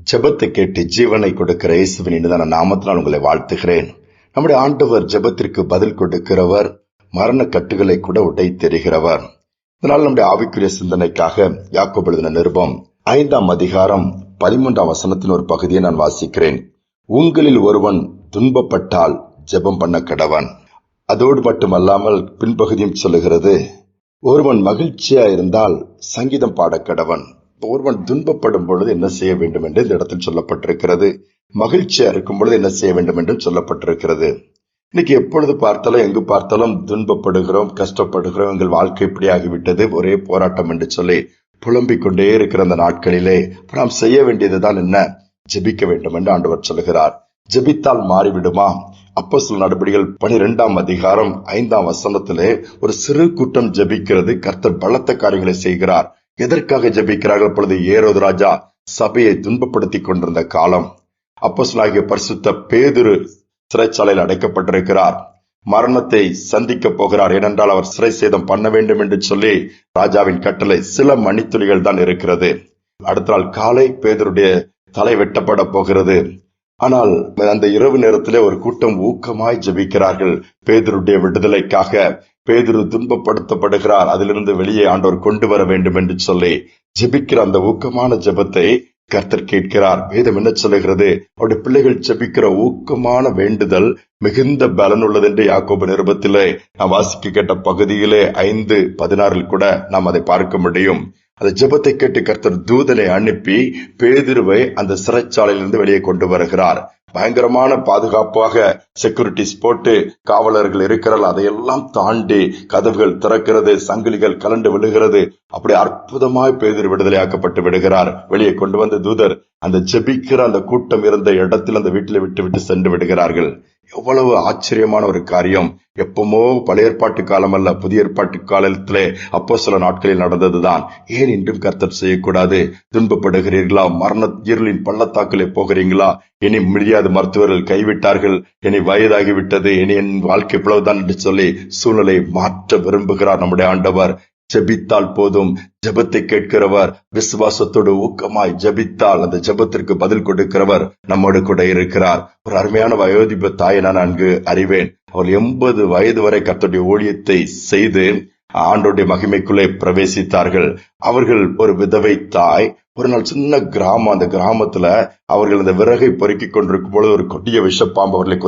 ஜெபத்தை கேட்டு ஜீவனை கொடுக்கிற இயேசுவின் இனிதான நாமத்தினால் உங்களை வாழ்த்துகிறேன். நம்முடைய ஆண்டவர் ஜெபத்திற்கு பதில் கொடுக்கிறவர், மரண கட்டுகளை கூட உடைத்தெறிகிறவர். இதனால் நம்முடைய ஆவிக்குரிய சிந்தனைக்காக யாக்கோபு எழுதின நிருபம் 5ஆம் அதிகாரம் 13ஆம் வசனத்தின் ஒரு பகுதியை நான் வாசிக்கிறேன். உங்களில் ஒருவன் துன்பப்பட்டால் ஜெபம் பண்ண கடவன். அதோடு மட்டுமல்லாமல் பின்பகுதியும் சொல்லுகிறது, ஒருவன் மகிழ்ச்சியா இருந்தால் சங்கீதம் பாட கடவன். ஒருவன் துன்பப்படும் பொழுது என்ன செய்ய வேண்டும் என்று இந்த இடத்தில் சொல்லப்பட்டிருக்கிறது. மகிழ்ச்சியா இருக்கும் பொழுது என்ன செய்ய வேண்டும் என்று சொல்லப்பட்டிருக்கிறது. இன்னைக்கு எப்பொழுது பார்த்தாலும் எங்கு பார்த்தாலும் துன்பப்படுகிறோம், கஷ்டப்படுகிறோம், எங்கள் வாழ்க்கை இப்படி ஆகிவிட்டது, ஒரே போராட்டம் என்று சொல்லி புலம்பிக் கொண்டே இருக்கிற அந்த நாட்களிலே நாம் செய்ய வேண்டியதுதான் என்ன? ஜெபிக்க வேண்டும் என்று ஆண்டவர் சொல்லுகிறார். ஜெபித்தால் மாறிவிடுமா? அப்போஸ்தலர் நடபடிகள் 12ஆம் அதிகாரம் 5ஆம் வசனத்திலே ஒரு சிறு கூட்டம் ஜெபிக்கிறது. கர்த்தர் பலத்த காரியங்களை செய்கிறார். எதற்காக ஜெபிக்கிறார்கள்? பொழுது ஏரோது ராஜா சபையை துன்பப்படுத்திக் கொண்டிருந்த காலம். அப்போஸ்தலனாகிய பரிசுத்த பேதுரு சிறைச்சாலையில் அடைக்கப்பட்டிருக்கிறார். மரணத்தை சந்திக்க போகிறார். ஏனென்றால் அவர் சிறை சேதம் பண்ண வேண்டும் என்று சொல்லி ராஜாவின் கட்டளை. சில மணித்துளிகள் தான் இருக்கிறது. அடுத்த நாள் காலை பேதுருடைய தலை வெட்டப்பட போகிறது. ஆனால் அந்த இரவு நேரத்திலே ஒரு கூட்டம் ஊக்கமாய் ஜெபிக்கிறார்கள் பேதுருடைய விடுதலைக்காக. பேதுரு துன்பப்படுத்தப்படுகிறார், அதிலிருந்து வெளியே ஆண்டவர் கொண்டு வர வேண்டும் என்று சொல்லி ஜெபிக்கிற அந்த ஊக்கமான ஜெபத்தை கர்த்தர் கேட்கிறார். வேதம் என்ன சொல்லுகிறது? அவருடைய பிள்ளைகள் ஜெபிக்கிற ஊக்கமான வேண்டுதல் மிகுந்த பலன் உள்ளது என்று யாக்கோபு நிருபத்திலே நாம் வாசிக்க கேட்ட பகுதியிலே 5:16 கூட நாம் அதை பார்க்க முடியும். அந்த ஜெபத்தை கேட்டு கர்த்தர் தூதனை அனுப்பி பேதுருவை அந்த சிறைச்சாலையிலிருந்து வெளியே கொண்டு வருகிறார். பயங்கரமான பாதுகாப்பாக செக்யூரிட்டிஸ் போட்டு காவலர்கள் இருக்கிறார்கள். அதையெல்லாம் தாண்டி கதவுகள் திறக்கிறது, சங்கிலிகள் கலண்டு விழுகிறது. அப்படி அற்புதமாய் பேதுரு விடுதலையாக்கப்பட்டு விடுகிறார். வெளியே கொண்டு வந்த தூதர் அந்த ஜெபிக்கிற அந்த கூட்டம் இருந்த இடத்தில் அந்த வீட்டில் விட்டு சென்று விடுகிறார்கள். எவ்வளவு ஆச்சரியமான ஒரு காரியம்! எப்பமோ பழைய ஏற்பாட்டு காலம் அல்ல, புதிய ஏற்பாட்டு காலத்திலே அப்போஸ்தலர் நாட்களில் நடந்ததுதான். ஏன் இன்றும் கர்த்தர் செய்யக்கூடாது? துன்பப்படுகிறீர்களா? மரண இருளின் பள்ளத்தாக்கிலே போகிறீங்களா? இனி முடியாது, மருத்துவர்கள் கைவிட்டார்கள், இனி வயதாகிவிட்டது, இனி என் வாழ்க்கை இவ்வளவுதான் என்று சொல்லி சூழ்நிலை மாற்ற விரும்புகிறார் நம்முடைய ஆண்டவர். ஜெபித்தால் போதும். ஜெபத்தை கேட்கிறவர், விசுவாசத்தோடு ஊக்கமாய் ஜெபித்தால் அந்த ஜெபத்திற்கு பதில் கொடுக்கிறவர் நம்மோடு கூட இருக்கிறார். ஒரு அருமையான வயோதிப தாயை நான் நன்கு அறிவேன். அவர் 80 வயது வரை கர்த்தருடைய ஊழியத்தை செய்து ஆண்டோடைய மகிமைக்குள்ளே பிரவேசித்தார்கள். அவர்கள் ஒரு விதவை தாய். ஒரு நாள் சின்ன கிராமம். அந்த கிராமத்துல அவர்கள் அந்த விறகை பொறுக்கிக் கொண்டிருக்கும் பொழுது ஒரு கொடிய விஷப்பாம்பு அவர்களை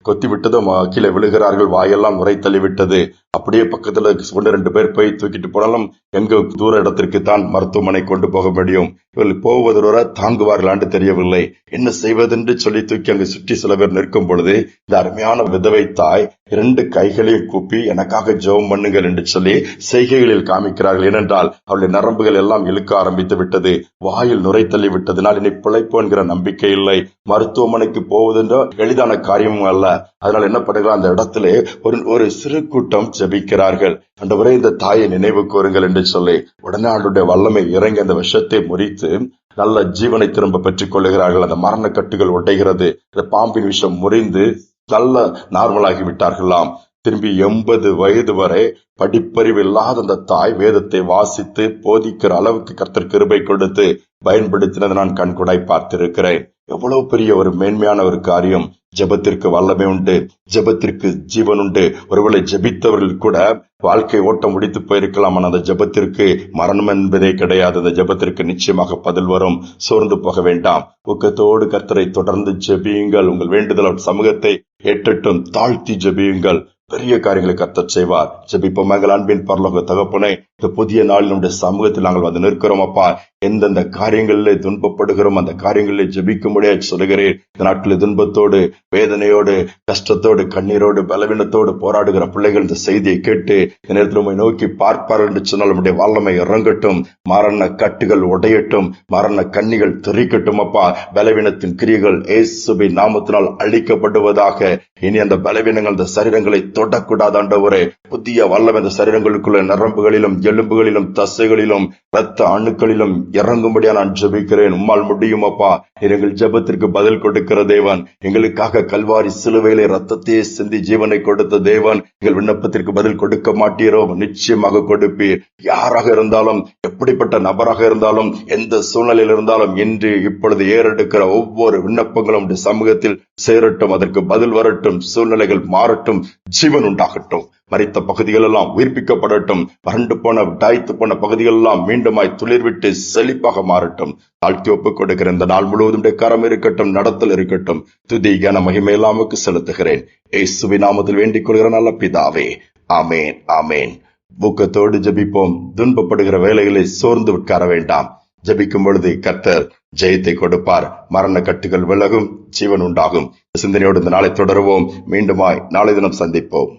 கொத்திவிட்டதும் கீழே விழுகிறார்கள். வாயெல்லாம் உரை தள்ளிவிட்டது. அப்படியே பக்கத்துல 1-2 பேர் போய் தூக்கிட்டு போனாலும் எங்க தூர இடத்திற்கு தான் மருத்துவமனை கொண்டு போக முடியும். இவர்கள் போவது வர தாங்குவார்களான்னு தெரியவில்லை. என்ன செய்வதென்று சொல்லி தூக்கி அங்கு சுற்றி சில பேர் நிற்கும் பொழுது இந்த அருமையான விதவை தாய் 2 கைகளையும் கூப்பி எனக்காக ஜெபம் பண்ணுங்கள் என்று சொல்லி செய்கைகளில் காமிக்கிறார்கள். ஏனென்றால் அவருடைய நரம்புகள் எல்லாம் இழுக்க ஆரம்பித்து விட்டது. வாயில் நுரை தள்ளி விட்டதுனால் இனி பிழைப்போ என்கிற நம்பிக்கை இல்லை. மருத்துவமனைக்கு போவதென்ற எளிதான காரியமும் அல்ல. அதனால் என்ன பண்ணுகிறார்? அந்த இடத்திலே ஒரு சிறு கூட்டம் ஜெபிக்கிறார்கள். ஆண்டவரே, இந்த தாயை நினைவு கூறுங்கள் என்று சொல்லி உடனே ஆண்டவருடைய வல்லமை இறங்கி அந்த விஷத்தை முறித்து நல்ல ஜீவனை திரும்ப பெற்றுக் கொள்ளுகிறார்கள். அந்த மரண கட்டுகள் உடைகிறது. இந்த பாம்பின் விஷம் முறிந்து நல்ல நார்மலாகி விட்டார்களாம். திரும்பி 80 வயது வரை படிப்பறிவு இல்லாத அந்த தாய் வேதத்தை வாசித்து போதிக்கிற அளவுக்கு கர்த்தர் கிருபை கொடுத்து பயன்படுத்தினதை நான் கண்கூடாய் பார்த்திருக்கிறேன். எவ்வளவு பெரிய ஒரு மேன்மையான ஒரு காரியம்! ஜெபத்திற்கு வல்லமை உண்டு, ஜெபத்திற்கு ஜீவன் உண்டு. ஒருவேளை ஜெபித்தவர்கள் கூட வாழ்க்கை ஓட்டம் முடித்து போயிருக்கலாம். ஆனால் அந்த ஜெபத்திற்கு மரணம் என்பதே கிடையாது. அந்த ஜெபத்திற்கு நிச்சயமாக பதில் வரும். சோர்ந்து போக வேண்டாம். ஊக்கத்தோடு கர்த்தரை தொடர்ந்து ஜெபியுங்கள். உங்கள் வேண்டுதல் அவர் சமூகத்தை ஏற்றட்டும். தாழ்த்தி ஜெபியுங்கள். பெரிய காரியங்களை கர்த்தர் செய்வார். ஜெபிப்போம். எங்கள் அன்பின் பரலோக தகப்பனே, இந்த புதிய நாளில் நம்முடைய சமூகத்தில் நாங்கள் வந்து நிற்கிறோம் அப்பா. எந்தெந்த காரியங்களிலே துன்பப்படுகிறோம் அந்த காரியங்களிலே ஜெபிக்க முடியாது சொல்லுகிறேன். இந்த நாட்களில் துன்பத்தோடு, வேதனையோடு, கஷ்டத்தோடு, கண்ணீரோடு, பலவீனத்தோடு போராடுகிற பிள்ளைகள் இந்த செய்தியை கேட்டு இந்த நேரத்தில் உம்மை நோக்கி பார்ப்பார்கள் என்று சொன்னால் நம்முடைய வல்லமை இறங்கட்டும். மரண கட்டுகள் உடையட்டும். மரண கண்ணிகள் தெரிக்கட்டும் அப்பா. பலவீனத்தின் கிரியைகள் இயேசுவின் நாமத்தினால் அழிக்கப்படுவதாக. இனி அந்த பலவீனங்கள் அந்த சரீரங்களை தொடக்கூடாது ஆண்டவரே. புதிய வல்லமை அந்த சரீரங்களுக்குள்ள நரம்புகளிலும், எலும்புகளிலும், தசைகளிலும், இரத்த அணுக்களிலும் இறங்கும்படியா நான் ஜெபிக்கிறேன். உம்மால் முடியும் அப்பா. எங்கள் ஜெபத்திற்கு பதில் கொடுக்கிற தேவன், எங்களுக்காக கல்வாரி சிலுவையிலே ரத்தத்தையே சிந்தி ஜீவனை கொடுத்த தேவன், எங்கள் விண்ணப்பத்திற்கு பதில் கொடுக்க மாட்டீரோ? நிச்சயமாக கொடுப்பீர். யாராக இருந்தாலும், எப்படிப்பட்ட நபராக இருந்தாலும், எந்த சூழ்நிலையில் இருந்தாலும், இன்று இப்பொழுது ஏறெடுக்கிற ஒவ்வொரு விண்ணப்பங்களும் சமூகத்தில் சேரட்டும், அதற்கு பதில் வரட்டும், சூழ்நிலைகள் மாறட்டும், ஜீவன் உண்டாகட்டும், மரித்த பகுதிகள் எல்லாம் உயிர்ப்பிக்கப்படட்டும், வறண்டு போன தாய்த்து போன பகுதிகள் எல்லாம் மீண்டுமாய் துளிர்விட்டு செழிப்பாக மாறட்டும். தாழ்த்தி ஒப்புக் கொடுக்கிற இந்த நாள் முழுவதும் கரம் இருக்கட்டும், நடத்தல் இருக்கட்டும். துதி கன மகிமை எல்லாமுக்கு செலுத்துகிறேன். இயேசுவின் நாமத்தில் வேண்டிக் கொள்கிற நல்ல பிதாவே, ஆமேன், ஆமேன். ஊக்கத்தோடு ஜெபிப்போம். துன்பப்படுகிற வேலைகளை சோர்ந்து உட்கார வேண்டாம். ஜெபிக்கும் பொழுது கர்த்தர் ஜெயத்தை கொடுப்பார். மரண கட்டுகள் விலகும், ஜீவன் உண்டாகும். சிந்தனையோடு இந்த நாளை தொடருவோம். மீண்டுமாய் நாளை தினம் சந்திப்போம்.